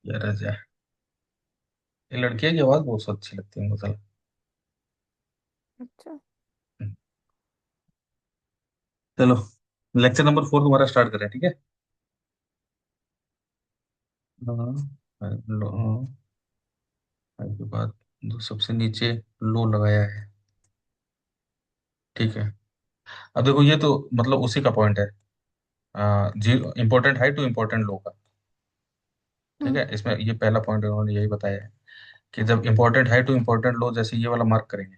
यार रजा, ये लड़कियों की आवाज बहुत अच्छी लगती है मुझे साला। अच्छा। चलो, लेक्चर नंबर 4 तुम्हारा स्टार्ट करें, ठीक है। हाँ, लो, के बाद जो सबसे नीचे लो लगाया है, ठीक है। अब देखो, ये तो मतलब उसी का पॉइंट है, जी, इंपॉर्टेंट हाई टू इंपॉर्टेंट लो का। ठीक हम्म है, इसमें ये पहला पॉइंट उन्होंने यही बताया है कि जब इंपॉर्टेंट हाई टू इंपॉर्टेंट लो जैसे ये वाला मार्क करेंगे,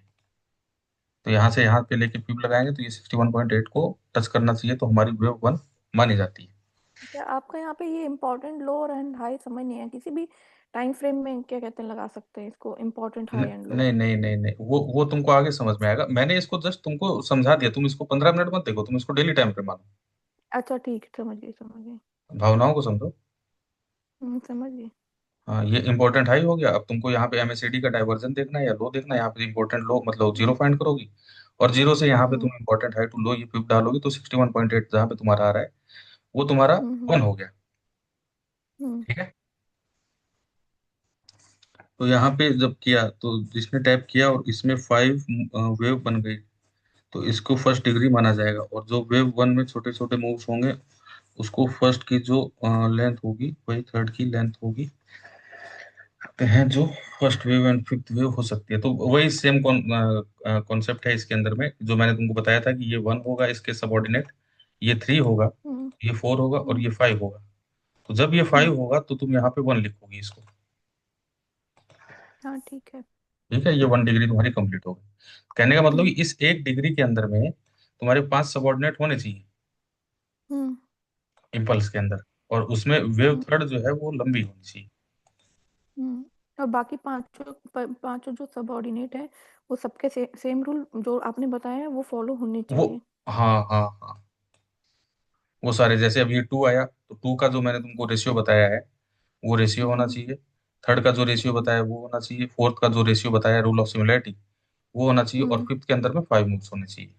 तो यहाँ से यहाँ पे लेके ट्यूब लगाएंगे तो ये 61.8 को टच करना चाहिए, तो हमारी वेव वन मानी जाती है। क्या आपका यहाँ पे ये इम्पोर्टेंट लो और एंड हाई समझ नहीं है किसी भी टाइम फ्रेम में क्या कहते हैं लगा सकते हैं इसको इम्पोर्टेंट हाई एंड लो। नहीं नहीं नहीं नहीं, वो तुमको आगे समझ में आएगा। मैंने इसको जस्ट तुमको समझा दिया, तुम इसको 15 मिनट मत देखो, तुम इसको डेली टाइम पे मानो। अच्छा ठीक, समझ गई समझ गई। भावनाओं को समझो। समझ गई। हाँ, ये इंपॉर्टेंट हाई हो गया। अब तुमको यहाँ पे एमएसईडी का डाइवर्जन देखना है या लो देखना है, यहाँ पे इंपॉर्टेंट लो मतलब जीरो हम्म फाइंड करोगी, और जीरो से यहाँ पे हम्म तुम इंपॉर्टेंट हाई टू लो ये फिफ्थ डालोगी, तो 61.8 जहाँ पे तुम्हारा आ रहा है वो तुम्हारा हम्म वन हो गया। हम्म ठीक है, तो यहाँ पे जब किया तो जिसने टैप किया और इसमें 5 वेव बन गई, तो इसको फर्स्ट डिग्री माना जाएगा। और जो वेव वन में छोटे छोटे मूव्स होंगे, उसको फर्स्ट की जो लेंथ होगी वही थर्ड की लेंथ होगी, सकते हैं जो first wave and fifth wave हो सकती है। तो वही सेम कॉन्सेप्ट है इसके अंदर में, जो मैंने तुमको बताया था कि ये वन होगा इसके सबऑर्डिनेट, ये थ्री होगा, हम्म ये फोर होगा और हम्म ये फाइव होगा। तो जब ये फाइव हम्म, होगा तो तुम यहाँ पे वन लिखोगी इसको। हाँ ठीक है। ठीक है, ये 1 डिग्री तुम्हारी कंप्लीट हो गई। कहने का मतलब कि हम्म इस 1 डिग्री के अंदर में तुम्हारे 5 सबऑर्डिनेट होने चाहिए हम्म इम्पल्स के अंदर, और उसमें वेव हम्म थर्ड जो है वो लंबी होनी चाहिए। और बाकी पांचों जो सबऑर्डिनेट है वो सबके सेम रूल जो आपने बताया है वो फॉलो होने वो, चाहिए। हाँ हाँ हाँ, वो सारे जैसे अब ये टू आया तो टू का जो मैंने तुमको रेशियो बताया है वो रेशियो होना हम्म चाहिए। थर्ड का जो रेशियो हम्म बताया वो होना चाहिए। फोर्थ का जो रेशियो बताया रूल ऑफ सिमिलैरिटी वो होना चाहिए। और हम्म, फिफ्थ के अंदर में 5 मूव्स होने चाहिए।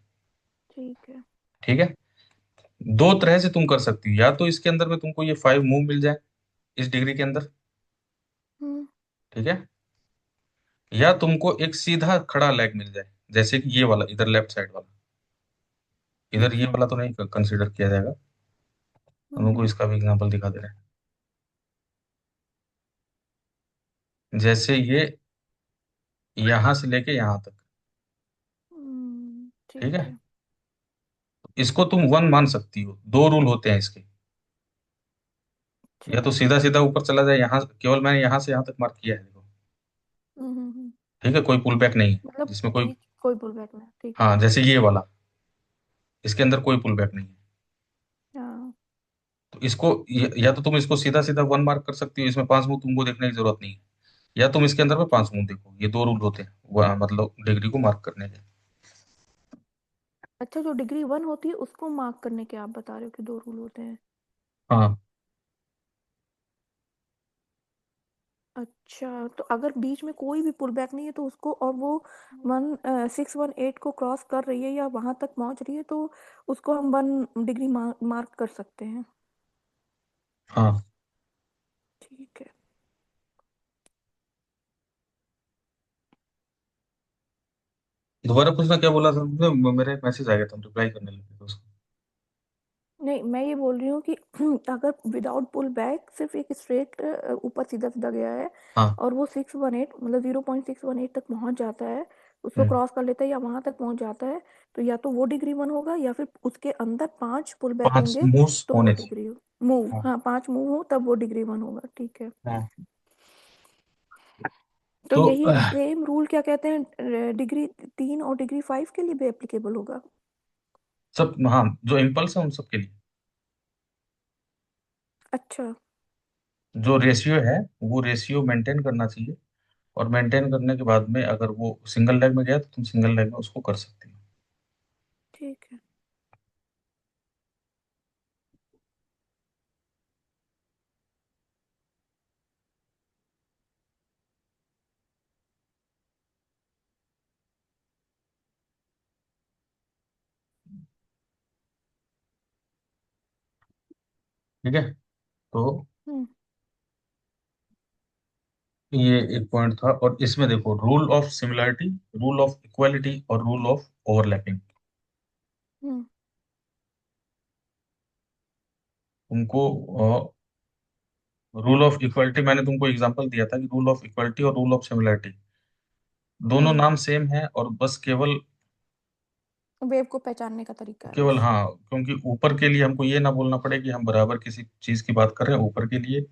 ठीक है। ठीक है, दो तरह से तुम कर सकती हो, या तो इसके अंदर में तुमको ये 5 मूव मिल जाए इस डिग्री के अंदर, हम्म ठीक है, या तुमको एक सीधा खड़ा लेग मिल जाए, जैसे कि ये वाला इधर लेफ्ट साइड वाला। इधर ये अच्छा। वाला तो नहीं कंसीडर किया जाएगा, हम तुमको हम्म इसका भी एग्जांपल दिखा दे रहे हैं। जैसे ये यहां से लेके यहां तक, ठीक ठीक है, है। इसको तुम वन मान सकती हो। दो रूल होते हैं इसके, अच्छा। या तो सीधा सीधा ऊपर चला जाए, यहाँ केवल मैंने यहाँ से यहाँ तक मार्क किया है देखो। हम्म, ठीक है, कोई पुल बैक नहीं है मतलब जिसमें कोई। बीच कोई पुल बैक में, ठीक है। हाँ, जैसे ये वाला, इसके अंदर कोई पुल बैक नहीं है। हाँ तो इसको या तो तुम इसको सीधा सीधा वन मार्क कर सकती हो, इसमें 5 मूव तुमको देखने की जरूरत नहीं है। या तुम इसके अंदर में 5 ठीक मूव है। देखो। ये दो रूल होते हैं मतलब डिग्री को मार्क करने के। अच्छा, जो डिग्री वन होती है उसको मार्क करने के आप बता रहे हो कि दो रूल होते हैं। हाँ, अच्छा, तो अगर बीच में कोई भी पुल बैक नहीं है तो उसको, और वो 1618 को क्रॉस कर रही है या वहां तक पहुंच रही है, तो उसको हम 1 डिग्री मार्क कर सकते हैं। हाँ, ठीक है। दोबारा पूछना क्या बोला था तुमने? मेरे मैसेज आ गया था, रिप्लाई करने लगे थे उसको। नहीं, मैं ये बोल रही हूँ कि अगर विदाउट पुल बैक सिर्फ एक स्ट्रेट ऊपर सीधा सीधा गया है हाँ। और वो 618 मतलब 0.618 तक पहुंच जाता है, उसको हम्म, क्रॉस कर लेता है या वहां तक पहुंच जाता है, तो या तो वो डिग्री वन होगा या फिर उसके अंदर 5 पुल बैक 5 होंगे मूव्स तो वो होने चाहिए। डिग्री मूव, हाँ हाँ 5 मूव हो तब वो डिग्री वन होगा, ठीक है। हाँ। तो तो यही सेम रूल क्या कहते हैं डिग्री 3 और डिग्री 5 के लिए भी एप्लीकेबल होगा। सब, हाँ, जो इम्पल्स है उन सब के लिए अच्छा जो रेशियो है वो रेशियो मेंटेन करना चाहिए। और मेंटेन करने के बाद में अगर वो सिंगल लेग में गया तो तुम सिंगल लेग में उसको कर सकते हो। ठीक है। ठीक है, तो हम्म ये एक पॉइंट था। और इसमें देखो, rule of similarity, rule of equality और रूल ऑफ ओवरलैपिंग। हम्म। तुमको रूल ऑफ इक्वालिटी मैंने तुमको एग्जांपल दिया था कि रूल ऑफ इक्वालिटी और रूल ऑफ सिमिलरिटी दोनों हम्म। नाम सेम है, और बस केवल वेव को पहचानने का तरीका है केवल बस। हाँ, क्योंकि ऊपर के लिए हमको ये ना बोलना पड़े कि हम बराबर किसी चीज की बात कर रहे हैं ऊपर के लिए,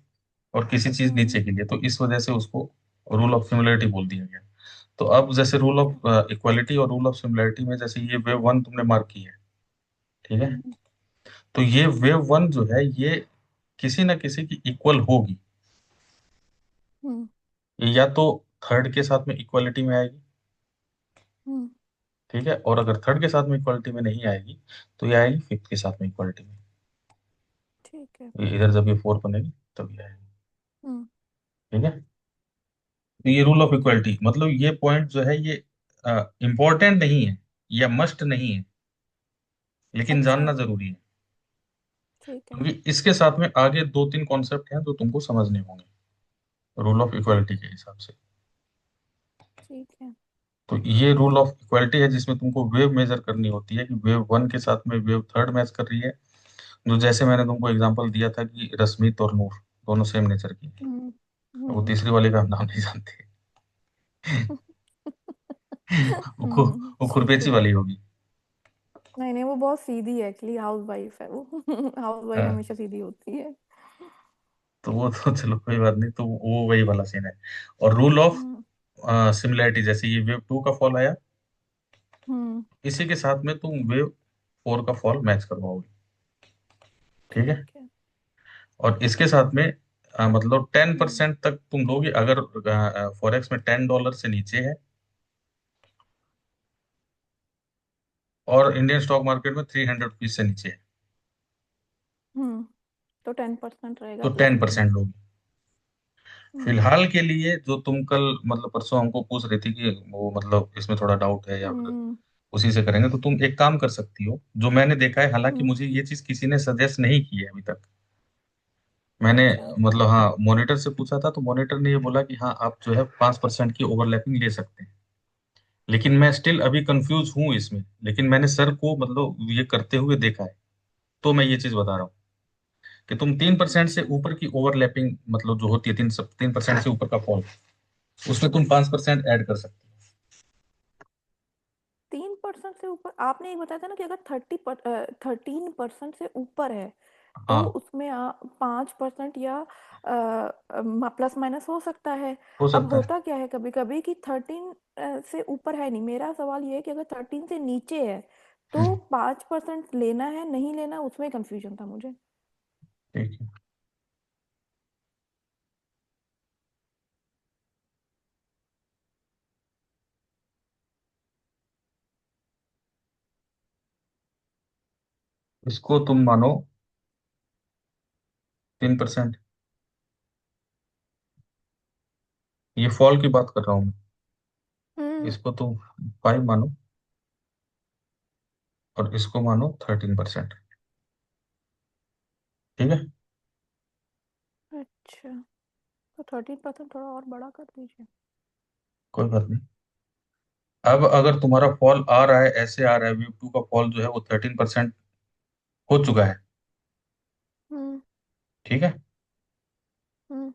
और किसी चीज हम्म। नीचे के लिए, तो इस वजह से उसको रूल ऑफ सिमिलरिटी बोल दिया गया। तो अब जैसे रूल ठीक है। ऑफ इक्वालिटी और रूल ऑफ सिमिलरिटी में, जैसे ये वेव वन तुमने मार्क की है, ठीक है, हम्म। तो ये वेव वन जो है ये किसी ना किसी की इक्वल होगी। हम्म। ये या तो थर्ड के साथ में इक्वालिटी में आएगी, हम्म। ठीक है, और अगर थर्ड के साथ में इक्वालिटी में नहीं आएगी तो ये आएगी फिफ्थ के साथ में इक्वालिटी में। ठीक है। इधर जब ये फोर बनेगी तब ये आएगी, हम्म। ठीक है। तो ये रूल ऑफ ठीक इक्वालिटी है। मतलब ये पॉइंट जो है ये इंपॉर्टेंट नहीं है या मस्ट नहीं है, लेकिन अच्छा। जानना जरूरी है, ठीक है। क्योंकि इसके साथ में आगे दो तीन कॉन्सेप्ट हैं जो तुमको समझने होंगे रूल ऑफ ठीक इक्वालिटी है। के हिसाब से। ठीक है। तो ये रूल ऑफ इक्वालिटी है जिसमें तुमको वेव मेजर करनी होती है कि वेव वन के साथ में वेव थर्ड मैच कर रही है। जो जैसे मैंने तुमको एग्जांपल दिया था कि रश्मित और नूर दोनों सेम नेचर की हैं। हम्म। वो हम्म। तीसरी वाले का हम नाम नहीं जानते। वो ठीक खुरपेची है। वाली होगी। नहीं नहीं, वो बहुत सीधी है, एक्चुअली हाउस वाइफ है वो। हाउस वाइफ हाँ, हमेशा सीधी होती है। तो वो तो चलो कोई बात नहीं, तो वो वही वाला सीन है। और रूल ऑफ हम्म। सिमिलैरिटी, जैसे ये वेव टू का फॉल आया, हम्म। इसी के साथ में तुम वेव फोर का फॉल मैच करवाओगे, ठीक है। ठीक है। और इसके साथ में मतलब टेन हम्म। परसेंट तक तुम लोगे अगर फॉरेक्स में $10 से नीचे है, और इंडियन स्टॉक मार्केट में ₹300 से नीचे है, हम्म। तो 10% रहेगा तो प्लस टेन माइनस। परसेंट लोगे। हम्म। फिलहाल के लिए जो तुम कल मतलब परसों हमको पूछ रही थी कि वो मतलब इसमें थोड़ा डाउट है या फिर हम्म। उसी से करेंगे, तो तुम एक काम कर सकती हो, जो मैंने देखा है, हालांकि हम्म। मुझे ये चीज किसी ने सजेस्ट नहीं की है अभी तक। मैंने अच्छा। मतलब हाँ मॉनिटर से पूछा था, तो मॉनिटर ने ये बोला कि हाँ आप जो है 5% की ओवरलैपिंग ले सकते हैं। लेकिन मैं स्टिल अभी कंफ्यूज हूँ इसमें, लेकिन मैंने सर को मतलब ये करते हुए देखा है, तो मैं ये चीज बता रहा हूँ कि तुम 3% से अच्छा। ऊपर की ओवरलैपिंग मतलब जो होती है 3% से ऊपर का फॉल, उसमें तुम 5% ऐड कर सकते 3% से ऊपर आपने एक बताया था ना कि अगर 13% से ऊपर है हो। तो हाँ, उसमें 5% या प्लस माइनस हो सकता है। हो अब सकता है। होता क्या है कभी कभी कि 13 से ऊपर है नहीं, मेरा सवाल ये है कि अगर 13 से नीचे है तो हम्म, 5% लेना है नहीं लेना, उसमें कंफ्यूजन था मुझे। ठीक है। इसको तुम मानो 3%, ये फॉल की बात कर रहा हूँ मैं। हम्म। इसको तुम 5 मानो, और इसको मानो 13%, ठीक है। अच्छा, तो 13% थोड़ा और बड़ा कर दीजिए। कोई बात नहीं। अब अगर तुम्हारा फॉल आ रहा है, ऐसे आ रहा है, वेव टू का फॉल जो है वो 13% हो चुका है, हम्म। ठीक है। हम्म।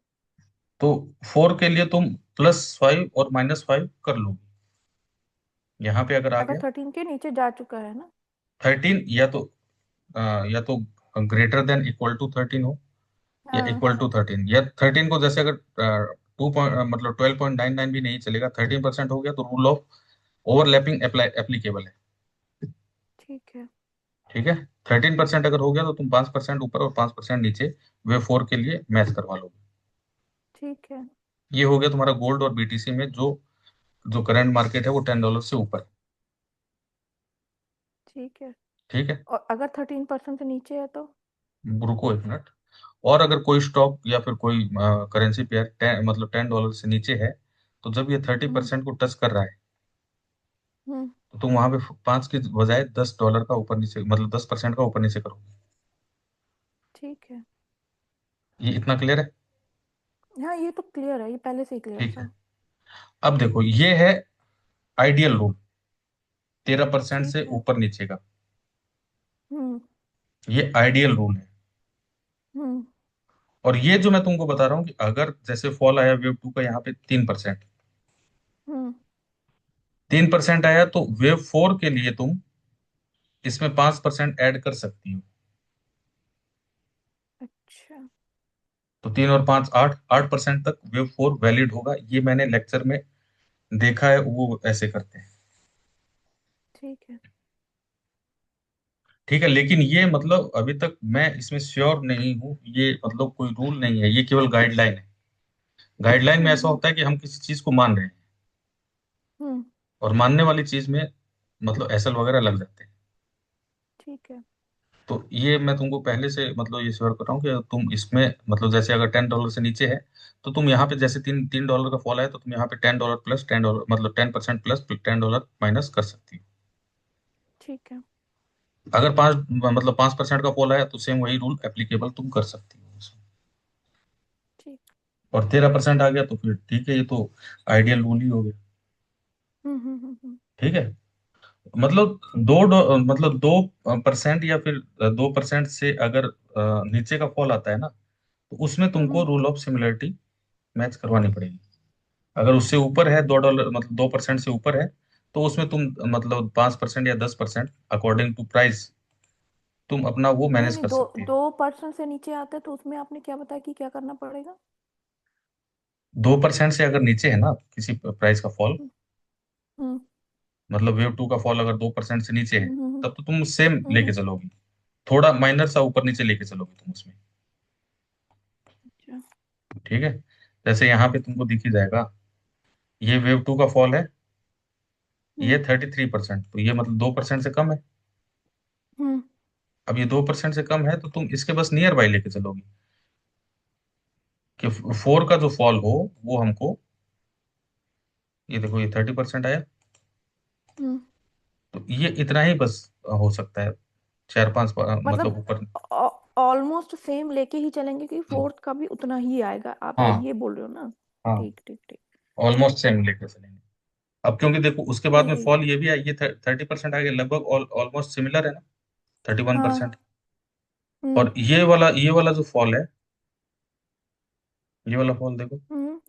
तो फोर के लिए तुम +5 और -5 कर लोगे। यहाँ पे अगर आ अगर गया 13 के नीचे जा चुका है ना। 13, या तो ग्रेटर देन इक्वल टू 13 हो, या हाँ। इक्वल टू 13, या 13 को जैसे अगर टू पॉइंट मतलब 12.99 भी नहीं चलेगा, 13% हो गया, तो rule of overlapping apply applicable है, ठीक है। ठीक है। 13% अगर हो गया तो तुम 5% ऊपर और 5% नीचे वे फोर के लिए मैच करवा लोगे। ठीक है। ये हो गया तुम्हारा गोल्ड और बीटीसी में जो जो करंट मार्केट है वो $10 से ऊपर है, ठीक है। ठीक है। और अगर 13% से नीचे है तो। रुको एक मिनट। और अगर कोई स्टॉक या फिर कोई करेंसी पेयर मतलब $10 से नीचे है, तो जब ये थर्टी हम्म। परसेंट को टच कर रहा है, हम्म। तो तुम वहां पे 5 की बजाय $10 का ऊपर नीचे मतलब 10% का ऊपर नीचे करोगे। ठीक है। ये इतना क्लियर है। हाँ ये तो क्लियर है, ये पहले से ही क्लियर ठीक है। था। अब देखो ये है आइडियल रूल, 13% से ठीक है। ऊपर नीचे का, हम्म। ये आइडियल रूल है। हम्म। और ये जो मैं तुमको बता रहा हूँ कि अगर जैसे फॉल आया वेव टू का यहाँ पे 3%, हम्म। 3% आया तो वेव फोर के लिए तुम इसमें 5% ऐड कर सकती हो। अच्छा। तो 3 और 5 8, 8% तक वेव फोर वैलिड होगा, ये मैंने लेक्चर में देखा है, वो ऐसे करते हैं। ठीक है। ठीक है, लेकिन ये मतलब अभी तक मैं इसमें श्योर नहीं हूँ, ये मतलब कोई रूल नहीं है, ये केवल गाइडलाइन है। गाइडलाइन में ऐसा हम्म। होता है कि हम किसी चीज को मान रहे हैं, हम्म। और मानने वाली चीज में मतलब एसएल वगैरह लग जाते हैं। ठीक है। तो ये मैं तुमको पहले से मतलब ये श्योर कर रहा हूँ कि तुम इसमें मतलब जैसे अगर $10 से नीचे है, तो तुम यहाँ पे जैसे तीन तीन डॉलर का फॉल है, तो तुम यहाँ पे $10 प्लस $10 मतलब 10% प्लस $10 माइनस कर सकती हो। ठीक है। अगर 5% का फॉल आया तो सेम वही रूल एप्लीकेबल तुम कर सकती हो उसमें। ठीक। और 13% आ गया तो फिर ठीक है, ये तो आइडियल रूल ही हो गया। ठीक है, मतलब ठीक दो, है। दो मतलब 2% या फिर 2% से अगर नीचे का फॉल आता है ना, तो उसमें तुमको हम्म। रूल ऑफ सिमिलरिटी मैच करवानी पड़ेगी। अगर उससे ऊपर है $2 मतलब 2% से ऊपर है, तो उसमें तुम मतलब 5% या 10% अकॉर्डिंग टू प्राइस तुम अपना वो नहीं मैनेज नहीं, कर दो सकती हो। 2% से नीचे आता है तो उसमें आपने क्या बताया कि क्या करना पड़ेगा? 2% से अगर नीचे है ना किसी प्राइस का फॉल, हम्म। हम्म। मतलब वेव टू का फॉल अगर 2% से नीचे है, हम्म। तब तो तुम सेम लेके हम्म। चलोगी, थोड़ा माइनर सा ऊपर नीचे लेके चलोगे तुम उसमें। अच्छा। ठीक है, जैसे यहाँ पे तुमको दिख ही जाएगा, ये वेव टू का फॉल है, ये हम्म। 33%, तो ये मतलब 2% से कम है। हम्म। अब ये 2% से कम है तो तुम इसके बस नियर बाई लेके चलोगी, कि फोर का जो फॉल हो वो हमको, ये देखो ये 30% आया, हम्म। तो ये इतना ही बस हो सकता है, 4 5 मतलब मतलब ऊपर। ऑलमोस्ट सेम लेके ही चलेंगे कि फोर्थ का भी उतना ही आएगा, आप हाँ ये बोल रहे हो ना? हाँ, ठीक ठीक ठीक। ऑलमोस्ट सेम लेके चलेंगे। अब क्योंकि देखो उसके बाद में ठीक। फॉल ये भी आई, ये 30% आ गया, लगभग ऑलमोस्ट सिमिलर है ना, 31%। हाँ। हम्म। और ये वाला जो फॉल है, ये वाला फॉल देखो, हम्म।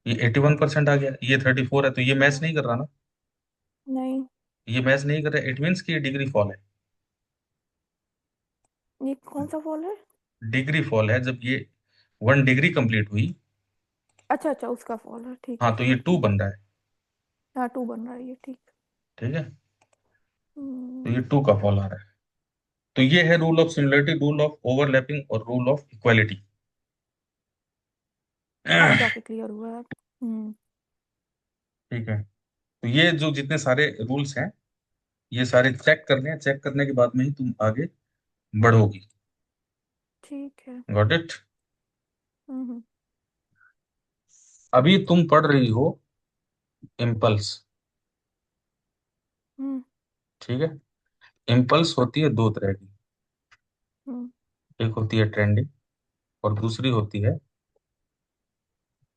ये 81% आ गया, ये 34 है, तो ये मैच नहीं कर रहा ना, नहीं। ये मैच नहीं कर रहा, इट मीन्स कि ये डिग्री फॉल है। ये कौन सा फॉल है? डिग्री फॉल है, जब ये 1 डिग्री कंप्लीट हुई, अच्छा अच्छा, उसका फॉल है, ठीक है हाँ, तो ये समझ टू गई। बन रहा है। हाँ, 2 बन रहा है ये, ठीक। ठीक है, तो हम्म। ये टू का फॉल आ रहा है। तो ये है rule of similarity, rule of overlapping और रूल ऑफ इक्वालिटी। अब ठीक जाके क्लियर हुआ है। है, तो ये जो जितने सारे रूल्स हैं, ये सारे चेक करने हैं, चेक करने के बाद में ही तुम आगे बढ़ोगी। ठीक है। Got it. हम्म। अभी तुम पढ़ रही हो इम्पल्स। हम्म। ठीक है, इम्पल्स होती है दो तरह की, हम्म। एक होती है ट्रेंडिंग और दूसरी होती है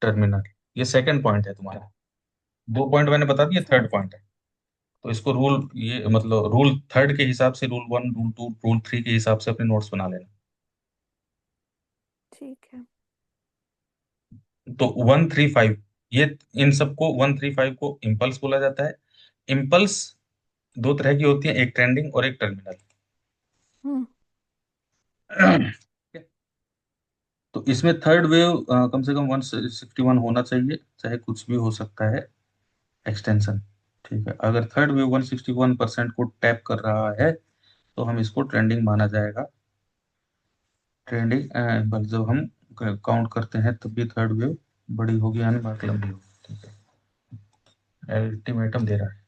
टर्मिनल। ये सेकंड पॉइंट है तुम्हारा, 2 पॉइंट मैंने बता दिए, अच्छा। थर्ड पॉइंट है। तो इसको रूल, ये मतलब रूल थर्ड के हिसाब से, रूल 1 रूल 2 रूल 3 के हिसाब से अपने नोट्स बना लेना। ठीक है। तो 1 3 5, ये इन सबको 1 3 5 को इम्पल्स बोला जाता है। इम्पल्स दो तरह की होती है, एक ट्रेंडिंग और एक टर्मिनल। हम्म। तो इसमें थर्ड वेव कम से कम 161 होना चाहिए, चाहे कुछ भी हो सकता है एक्सटेंशन। ठीक है, अगर थर्ड वेव 161% को टैप कर रहा है, तो हम इसको ट्रेंडिंग माना जाएगा। ट्रेंडिंग बस जब हम काउंट करते हैं तब भी थर्ड वेव बड़ी होगी, यानी बात लंबी होगी। ठीक है, अल्टीमेटम दे रहा है।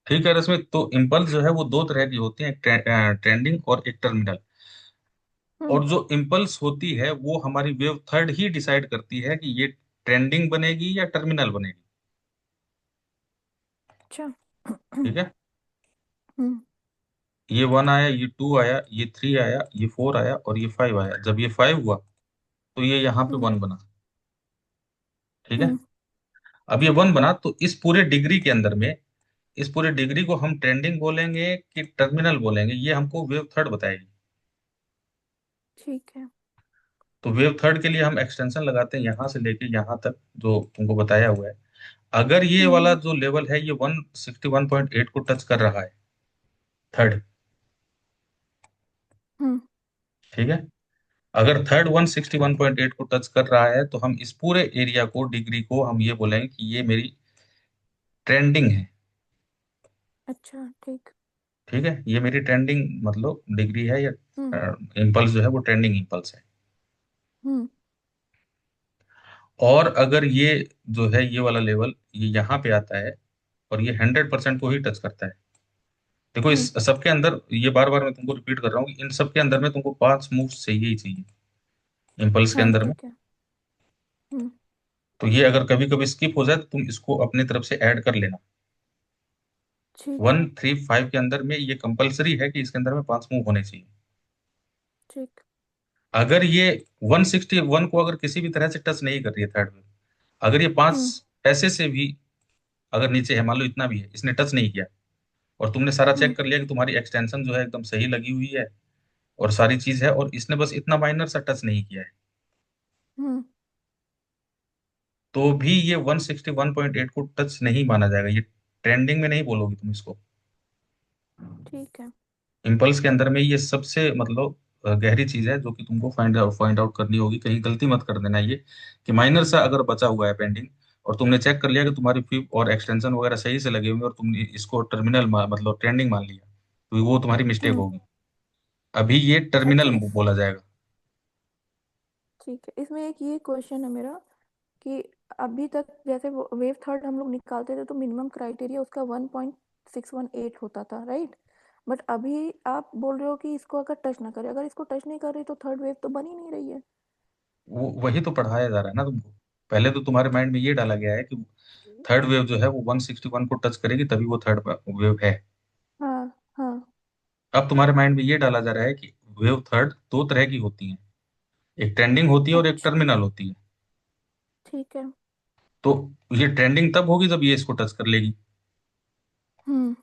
ठीक है रश्मि, तो इम्पल्स जो है वो दो तरह की होती है, एक ट्रेंडिंग और एक टर्मिनल। हम्म। और जो इम्पल्स होती है वो हमारी वेव थर्ड ही डिसाइड करती है कि ये ट्रेंडिंग बनेगी या टर्मिनल बनेगी। अच्छा। ठीक है, हम्म। ये 1 आया, ये 2 आया, ये 3 आया, ये 4 आया और ये 5 आया। जब ये 5 हुआ तो ये यहाँ पे हम्म। 1 बना। ठीक है। हम्म। अब ये 1 बना तो इस पूरे डिग्री के अंदर में, इस पूरे डिग्री को हम ट्रेंडिंग बोलेंगे कि टर्मिनल बोलेंगे, ये हमको वेव थर्ड बताएगी। ठीक है। तो वेव थर्ड के लिए हम एक्सटेंशन लगाते हैं यहाँ से लेके यहाँ तक जो तुमको बताया हुआ है। अगर ये वाला हम्म। जो लेवल है ये 161.8 को टच कर रहा है, थर्ड। हम्म। ठीक है। अगर थर्ड 161.8 को टच कर रहा है तो हम इस पूरे एरिया को, डिग्री को, हम ये बोलेंगे कि ये मेरी ट्रेंडिंग है। अच्छा, ठीक। ठीक है, ये मेरी ट्रेंडिंग मतलब डिग्री है, या हम्म। इम्पल्स जो है वो ट्रेंडिंग इम्पल्स है। हम्म। और अगर ये जो है ये वाला लेवल ये यहाँ पे आता है और ये 100% को ही टच करता है। देखो इस हम्म। सबके अंदर, ये बार बार मैं तुमको रिपीट कर रहा हूँ कि इन सबके अंदर में तुमको 5 मूव्स चाहिए ही चाहिए इम्पल्स के हाँ, अंदर में। ठीक है। हम्म। तो ये अगर कभी कभी स्किप हो जाए तो तुम इसको अपनी तरफ से ऐड कर लेना। ठीक है। 1 3 5 के अंदर में ये कंपलसरी है कि इसके अंदर में 5 मूव होने चाहिए। ठीक। अगर ये 161 को अगर किसी भी तरह से टच नहीं कर रही है थर्ड में, अगर ये 5 हम्म। ऐसे से भी अगर नीचे है, मान लो इतना भी है, इसने टच नहीं किया, और तुमने सारा हम्म। चेक कर लिया कि तुम्हारी एक्सटेंशन जो है एकदम सही लगी हुई है और सारी चीज है, और इसने बस इतना माइनर सा टच नहीं किया है, हम्म। तो भी ये 161.8 को टच नहीं माना जाएगा। ये ट्रेंडिंग में नहीं बोलोगी तुम इसको। ठीक है। इम्पल्स के अंदर में ये सबसे मतलब गहरी चीज है जो कि तुमको फाइंड आउट करनी होगी। कहीं गलती मत कर देना ये, कि माइनर सा अगर बचा हुआ है पेंडिंग और तुमने चेक कर लिया कि तुम्हारी फिब और एक्सटेंशन वगैरह सही से लगे हुए हैं और तुमने इसको टर्मिनल मतलब ट्रेंडिंग मान लिया, तो वो तुम्हारी मिस्टेक हम्म। होगी। अभी ये टर्मिनल अच्छा, इस बोला जाएगा। ठीक है, इसमें एक ये क्वेश्चन है मेरा कि अभी तक जैसे वेव थर्ड हम लोग निकालते थे तो मिनिमम क्राइटेरिया उसका 1.618 होता था, राइट? बट अभी आप बोल रहे हो कि इसको अगर टच ना करे, अगर इसको टच नहीं कर रही तो थर्ड वेव तो बन ही नहीं रही है। वो वही तो पढ़ाया जा रहा है ना तुमको। पहले तो तुम्हारे माइंड में ये डाला गया है कि थर्ड वेव जो है वो 161 को टच करेगी तभी वो थर्ड वेव है। हाँ। हाँ। अब तुम्हारे माइंड में ये डाला जा रहा है कि वेव थर्ड दो तरह की होती है, एक ट्रेंडिंग होती है और एक अच्छा, टर्मिनल होती है। ठीक है। तो ये ट्रेंडिंग तब होगी जब ये इसको टच कर लेगी, हम्म।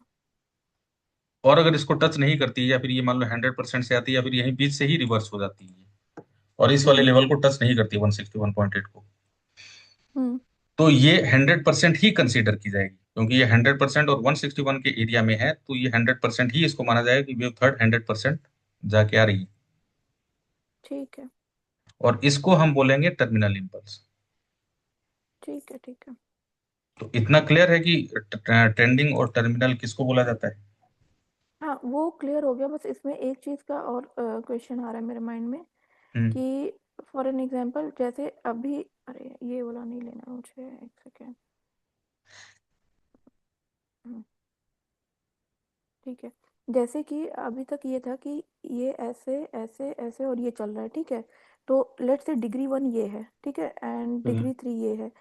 और अगर इसको टच नहीं करती है या फिर ये मान लो 100% से आती है या फिर यहीं बीच से ही रिवर्स हो जाती है और इस वाले हम्म। लेवल को टच नहीं करती 161.8 को, हम्म। तो ये 100% ही कंसीडर की जाएगी। क्योंकि ये 100% और 161 के एरिया में है तो ये 100% ही इसको माना जाएगा कि वेव थर्ड 100% जाके आ रही है। ठीक है। और इसको हम बोलेंगे टर्मिनल इम्पल्स। ठीक है। ठीक है। तो इतना क्लियर है कि ट्रेंडिंग और टर्मिनल किसको बोला जाता है। हाँ, वो क्लियर हो गया। बस इसमें एक चीज़ का और क्वेश्चन आ रहा है मेरे माइंड में हम्म कि फॉर एन एग्जांपल जैसे अभी, अरे ये वाला नहीं लेना है मुझे, एक सेकेंड। ठीक है। जैसे कि अभी तक ये था कि ये ऐसे ऐसे ऐसे और ये चल रहा है, ठीक है? तो लेट्स से डिग्री वन ये है, ठीक है, एंड हम्म डिग्री थ्री ये है।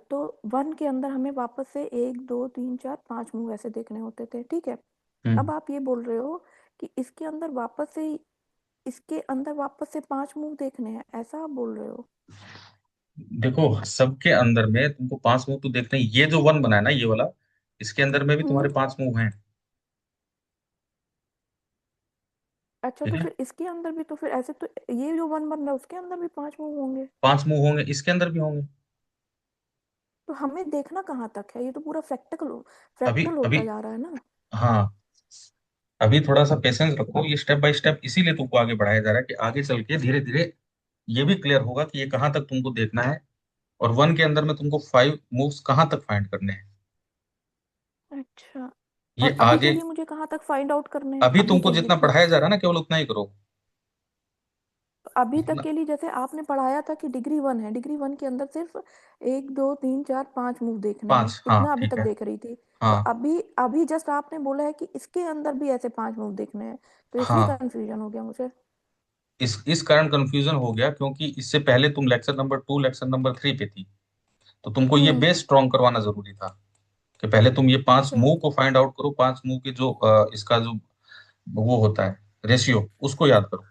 तो वन के अंदर हमें वापस से एक दो तीन चार पांच मूव ऐसे देखने होते थे, ठीक है? अब हम्म। आप ये बोल रहे हो कि इसके अंदर वापस से पांच मूव देखने हैं, ऐसा आप बोल रहे हो? देखो सबके अंदर में तुमको 5 मूव तो देखते हैं। ये जो 1 बना है ना ये वाला, इसके अंदर में भी हम्म। तुम्हारे 5 मूव हैं। अच्छा, ठीक तो है, फिर इसके अंदर भी तो फिर ऐसे तो ये जो वन बन रहा है उसके अंदर भी पांच मूव होंगे। 5 मूव होंगे, इसके अंदर भी होंगे। तो हमें देखना कहाँ तक है? ये तो पूरा प्रैक्टिकल अभी फ्रैक्टल अभी होता जा रहा है ना। हाँ, अभी थोड़ा सा पेशेंस रखो। ये स्टेप बाय स्टेप इसीलिए तुमको आगे बढ़ाया जा रहा है कि आगे चल के धीरे धीरे ये भी क्लियर होगा कि ये कहाँ तक तुमको देखना है, और 1 के अंदर में तुमको 5 मूव्स कहाँ तक फाइंड करने हैं। अच्छा, ये और अभी के आगे, लिए मुझे कहाँ तक फाइंड आउट करने हैं अभी अभी तुमको के लिए? जितना पढ़ाया जा रहा है ना केवल उतना ही करो। अभी तक जितना, के लिए जैसे आपने पढ़ाया था कि डिग्री वन है, डिग्री वन के अंदर सिर्फ एक दो तीन चार पांच मूव देखने हैं, 5, हाँ इतना अभी ठीक तक है। देख रही थी। तो हाँ अभी अभी जस्ट आपने बोला है कि इसके अंदर भी ऐसे पांच मूव देखने हैं, तो इसलिए हाँ, कंफ्यूजन हो गया मुझे। इस कारण कंफ्यूजन हो गया क्योंकि इससे पहले तुम लेक्चर नंबर 2 लेक्चर नंबर 3 पे थी, तो तुमको ये हम्म। बेस स्ट्रॉन्ग करवाना जरूरी था। कि पहले तुम ये 5 अच्छा। मूव को फाइंड आउट करो, 5 मूव के जो इसका जो वो होता है रेशियो, उसको याद करो।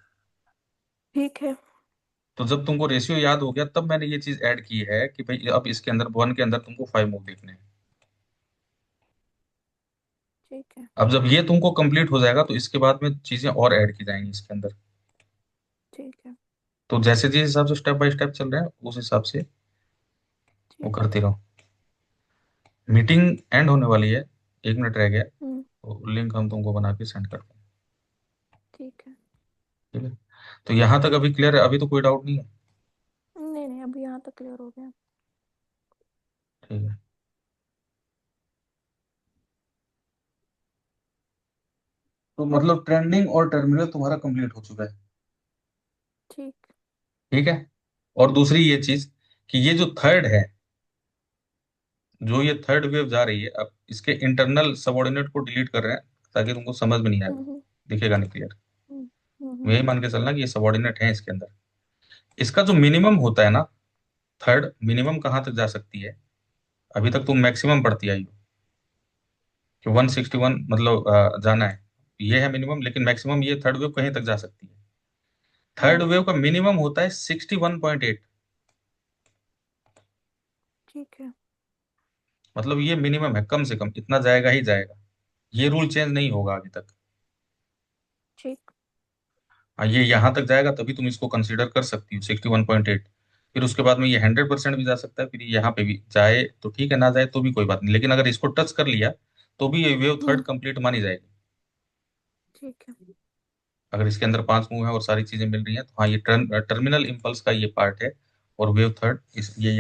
ठीक है। तो जब तुमको रेशियो याद हो गया, तब मैंने ये चीज ऐड की है कि भाई अब इसके अंदर 1 के अंदर तुमको 5 मूव देखने हैं। ठीक है। अब जब ये तुमको कंप्लीट हो जाएगा, तो इसके बाद में चीजें और ऐड की जाएंगी इसके अंदर। ठीक है। तो जैसे जिस हिसाब से स्टेप बाय स्टेप चल रहे हैं, उस हिसाब से वो ठीक है। करते रहो। मीटिंग एंड होने वाली है, 1 मिनट रह गया, हम्म। तो लिंक हम तुमको बना के सेंड करते हैं। ठीक है। ठीक है। तो यहाँ तक अभी क्लियर है, अभी तो कोई डाउट नहीं है। नहीं नहीं, अभी यहाँ तक क्लियर हो गया। ठीक है। तो मतलब ट्रेंडिंग और टर्मिनल तुम्हारा कंप्लीट हो चुका है। ठीक। ठीक है। और दूसरी ये चीज कि ये जो थर्ड है, जो ये थर्ड वेव जा रही है, अब इसके इंटरनल सबऑर्डिनेट को डिलीट कर रहे हैं, ताकि तुमको समझ में नहीं आएगा, हम्म। दिखेगा नहीं क्लियर। हम्म। हम्म। यही मान के चलना कि ये सबऑर्डिनेट है इसके अंदर। इसका जो ठीक है। मिनिमम होता है ना, थर्ड मिनिमम कहाँ तक जा सकती है? अभी तक तुम मैक्सिमम पढ़ती आई हो कि 161 मतलब जाना है, ये है मिनिमम, लेकिन मैक्सिमम ये थर्ड वेव कहीं तक जा सकती है। थर्ड हम्म। वेव का मिनिमम होता है 61.8। ठीक है। मतलब ये मिनिमम है, कम से कम इतना जाएगा ही जाएगा। ये रूल चेंज नहीं होगा आगे तक। ठीक। हाँ, ये यहाँ तक जाएगा तभी तुम इसको कंसीडर कर सकती हो 61.8। फिर उसके बाद में ये 100% भी जा सकता है, फिर ये यहाँ पे भी जाए तो ठीक है, ना जाए तो भी कोई बात नहीं, लेकिन अगर इसको टच कर लिया तो भी ये वेव थर्ड हम्म। कंप्लीट मानी जाएगी। ठीक है। अगर इसके अंदर 5 मूव है और सारी चीजें मिल रही हैं, तो हाँ, ये टर्मिनल इम्पल्स का ये पार्ट है। और वेव थर्ड इस ये